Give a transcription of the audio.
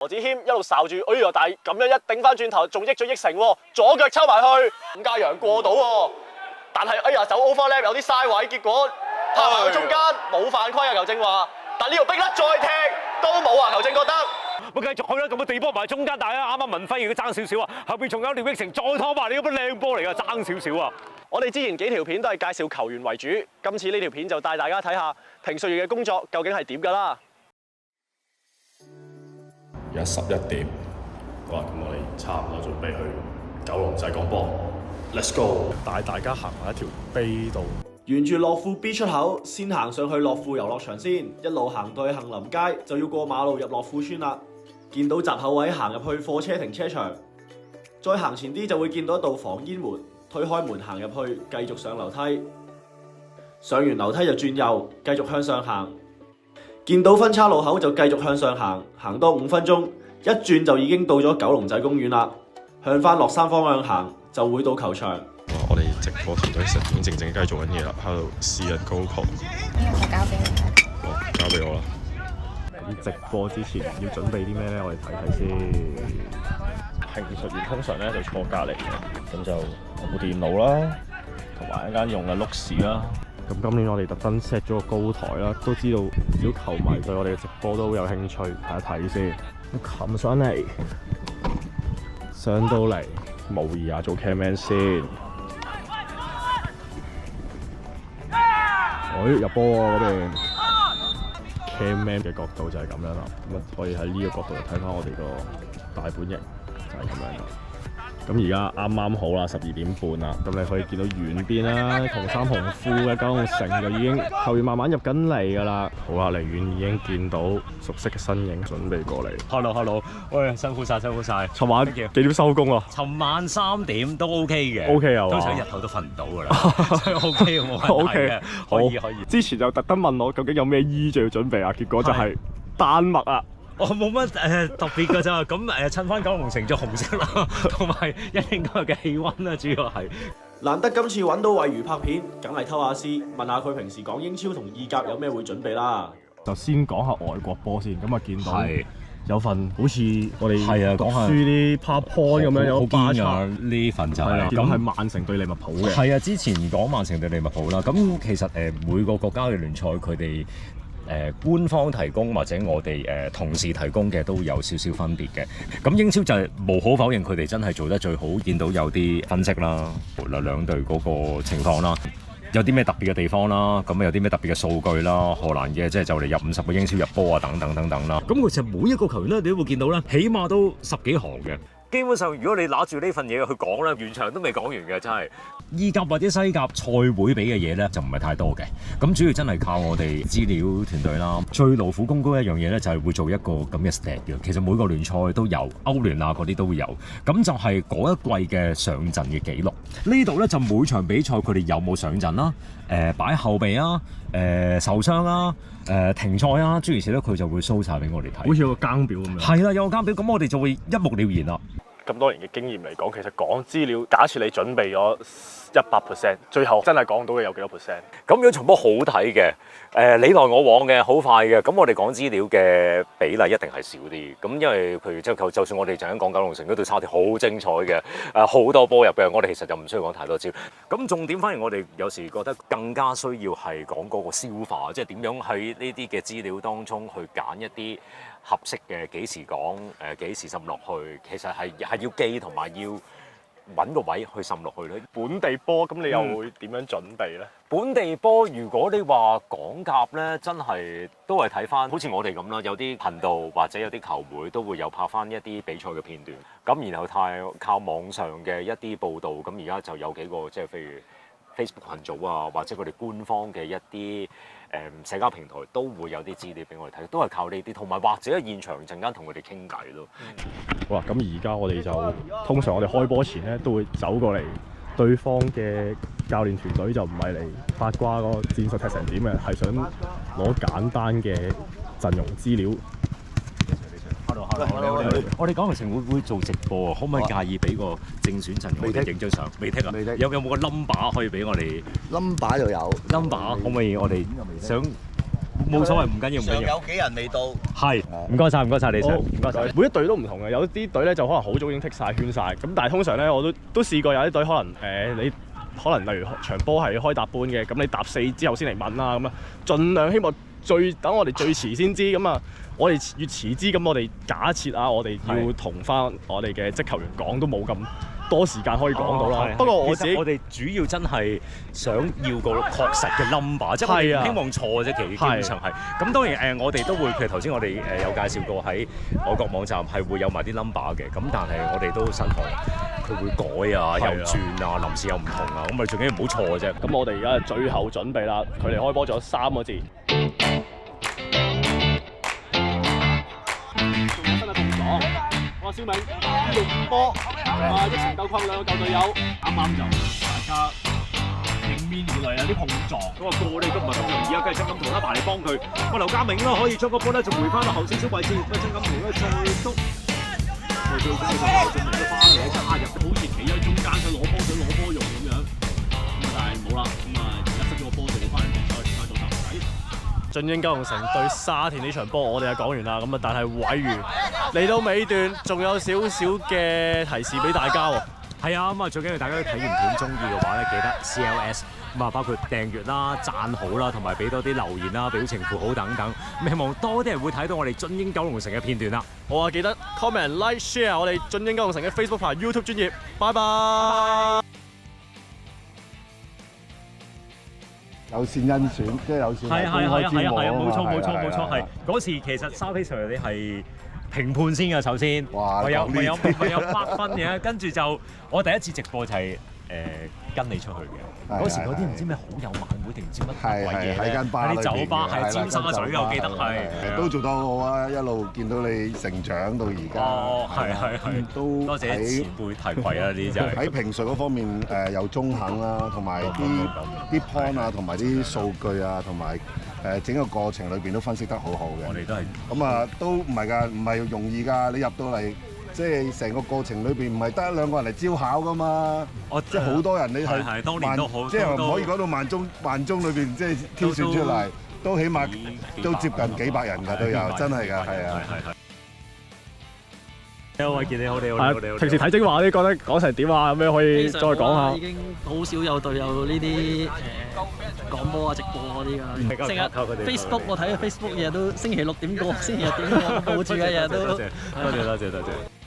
羅子謙一路睄住，哎呀！但係咁樣一頂翻轉頭，仲益咗益成喎，左腳抽埋去，伍家陽過到喎，但係哎呀走 overlap 有啲嘥位，結果拍埋去中間冇犯規啊！球證話，但呢條逼甩再踢都冇啊！球證覺得。我繼續去啦，咁嘅地波埋中間，但係啱啱文輝亦都爭少少啊，後邊仲有廖益成再拖埋，呢個靚波嚟㗎，爭少少啊！我哋之前幾條片都係介紹球員為主，今次呢條片就帶大家睇下評述員嘅工作究竟係點㗎啦。而家11點，好啦，咁我哋差唔多準備去九龍仔講波 ，Let's go！ 帶大家行埋一條碑道，沿住樂富 B 出口，先行上去樂富遊樂場先，一路行到去杏林街，就要過馬路入樂富村啦。見到閘口位行入去貨車停車場，再行前啲就會見到一道防煙門，推開門行入去，繼續上樓梯。上完樓梯就轉右，繼續向上行。見到分岔路口就繼續向上行，行多5分鐘，一轉就已經到咗九龍仔公園啦。向翻落山方向行就會到球場。我哋直播團隊實已經靜靜雞做緊嘢啦，喺度試緊高球。呢個就交俾你。好，交俾我啦。喺直播之前要準備啲咩咧？我哋睇睇先。評述員通常咧就坐隔離嘅，咁就有部電腦啦，同埋一間用嘅碌匙啦。咁今年我哋特登 set 咗個高台啦，都知道唔少球迷對我哋嘅直播都好有興趣，睇一睇先。擒上嚟，上到嚟，模擬下做 camman 先。入波喎嗰邊。camman 嘅角度就係咁樣啦，咁啊可以喺呢個角度睇翻我哋個大本營，就係咁樣啦。咁而家啱啱好啦，12點半啦，咁你可以見到遠邊啦，紅衫紅褲嘅九龍城就已經球員慢慢入緊嚟㗎啦。好啦，離遠已經見到熟悉嘅身影，準備過嚟。Hello， 喂，辛苦晒。尋晚幾點收工啊？尋晚3點都 OK 嘅 OK 啊，通常日頭都瞓唔到㗎啦，所以 OK 冇問題嘅，可以。之前就特登問我究竟有咩衣著要準備啊，結果就係丹麥啊。我冇乜特別㗎咋，咁襯翻九龍城着紅色啦，同埋因應今日嘅氣温啦，主要係。難得今次揾到慧如拍片，梗係偷下師，問下佢平時講英超同意甲有咩會準備啦。就先講下外國波先，咁啊見到有份好似我哋讀書啲 PowerPoint 咁樣有巴塞呢份就係咁係曼城對利物浦嘅。係啊，之前講曼城對利物浦啦，咁其實每個國家嘅聯賽佢哋。官方提供或者我哋同事提供嘅都有少少分別嘅。咁英超就係無可否認佢哋真係做得最好，見到有啲分析啦，兩隊嗰個情況啦，有啲咩特別嘅地方啦，咁有啲咩特別嘅數據啦，荷蘭嘅即係就嚟入50個英超入波啊，等等啦。咁其實每一個球員咧，你都會見到咧，起碼都10幾行嘅。基本上，如果你拿住呢份嘢去講咧，完場都未講完嘅，真係。意甲或者西甲賽會俾嘅嘢咧，就唔係太多嘅。咁主要真係靠我哋資料團隊啦。最勞苦功高一樣嘢咧，就係會做一個咁嘅 stat 嘅。其實每個聯賽都有，歐聯啊嗰啲都會有。咁就係嗰一季嘅上陣嘅記錄。呢度咧就每場比賽佢哋有冇上陣啦，擺後備啊，受傷啊，停賽啊，諸如此類，佢就會 show 晒俾我哋睇。好似有個更表咁樣。係啦，有個更表，咁我哋就會一目了然啦。咁多年嘅經驗嚟講，其實講資料，假設你準備咗100%，最後真係講到嘅有幾多%？咁樣場波好睇嘅，你來我往嘅，好快嘅。咁我哋講資料嘅比例一定係少啲。咁因為譬如就算我哋陣間講九龍城嗰隊沙田好精彩嘅，好多波入嘅，我哋其實就唔需要講太多資料。咁重點反而我哋有時覺得更加需要係講嗰個消化，即係點樣喺呢啲嘅資料當中去揀一啲合適嘅幾時講，幾時滲落去，其實係要記同埋要揾個位去滲落去咧。本地波咁你又會點樣準備咧？本地波如果你話港甲咧，真係都係睇翻，好似我哋咁啦，有啲頻道或者有啲球會都會有拍翻一啲比賽嘅片段，咁然後靠網上嘅一啲報導，咁而家就有幾個即係譬如 Facebook 群組啊，或者佢哋官方嘅一啲社交平台都會有啲資料俾我哋睇，都係靠呢啲，同埋或者喺現場陣間同佢哋傾偈咯。好啦，咁而家我哋就通常我哋開波前咧都會走過嚟，對方嘅教練團隊就唔係嚟八卦個戰術踢成點嘅，係想攞簡單嘅陣容資料。我哋九龍城會做直播，可唔可以介意俾個正選陣容影張相？未剔啊！有冇個 number 可以俾我哋 ？number 就有 number，可唔可以我哋想冇所謂，唔緊要，唔緊要。有幾人未到？係唔該晒，唔該晒，李 Sir，唔該晒。每一隊都唔同嘅，有啲隊咧就可能好早已經剔晒圈晒，咁但係通常咧我都試過有啲隊可能你可能例如場波係開搭半嘅，咁你搭4之後先嚟問啦，咁啊盡量希望等我哋最遲先知，咁啊我哋越遲知，咁我哋假設啊，我哋要同翻我哋嘅職球員講都冇咁多時間可以講到啦。不過我自己我哋主要真係想要個確實嘅 number， 即係我哋唔希望錯啫。基本上係。咁當然我哋都會，譬如頭先我哋有介紹過喺外國網站係會有埋啲 number 嘅。咁但係我哋都慎防佢會改啊、又轉啊、臨時又唔同啊。咁我哋最緊要唔好錯啫。咁我哋而家最後準備啦，距離開波仲有3個字。小明用波，一成鬥框兩個舊隊友，啱啱就大家迎面而來有啲碰撞，嗰個過咧都唔係咁容易啊！梗係曾錦圖啦，埋嚟幫佢，劉家明啦可以將個波咧就回翻到後少少位置，咁曾錦圖咧再縮，最緊要就劉俊明嘅花嘅插入，好似企喺中間想攞波用咁樣，咁但係冇啦，咁而家失咗個波就要翻嚟再做頭仔。俊英九龍城對沙田呢場波，我哋就講完啦。咁啊，但係鮪魚嚟到尾段，仲有少少嘅提示俾大家喎。係啊，咁啊最緊要大家睇完片中意嘅話咧，記得 CLS 咁啊，包括訂閱啦、讚好啦，同埋俾多啲留言啦、表情符號等等。咁希望多啲人會睇到我哋俊英九龍城嘅片段啦。好啊，記得 comment、like、share 我哋俊英九龍城嘅 Facebook 同 YouTube 專頁。拜拜。有線甄選，即係有線係冇錯係。嗰時其實沙飛 Sir 你係評判先嘅，首先我有8分嘅，跟住就我第一次直播就係跟你出去嘅。嗰時嗰啲唔知咩好友晚會定唔知乜鬼嘢喺間巴裏邊嘅，啲酒吧係尖沙咀，我記得係都做得好好啊！一路見到你成長到而家。哦，係，都多謝前輩提攜啊！呢啲真係喺評述嗰方面又中肯啦，同埋啲 point 啊，同埋啲數據啊，同埋整個過程裏邊都分析得好好嘅。我哋都係咁啊，都唔係㗎，唔係容易㗎。你入到嚟。即係成個過程裏邊唔係得1-2個人嚟招考㗎嘛，即係好多人你係當年都好，即係唔可以講到萬中裏邊即係挑選出嚟，都起碼都接近幾百人㗎都有，真係㗎，係啊。偉傑你好，你好。平時睇精華啲覺得講成點啊？有咩可以再講下？已經好少有隊友呢啲講波啊、直播嗰啲㗎。成日 Facebook 我睇 Facebook 日日都星期6點過，星期日點過報住嘅日日都。多謝。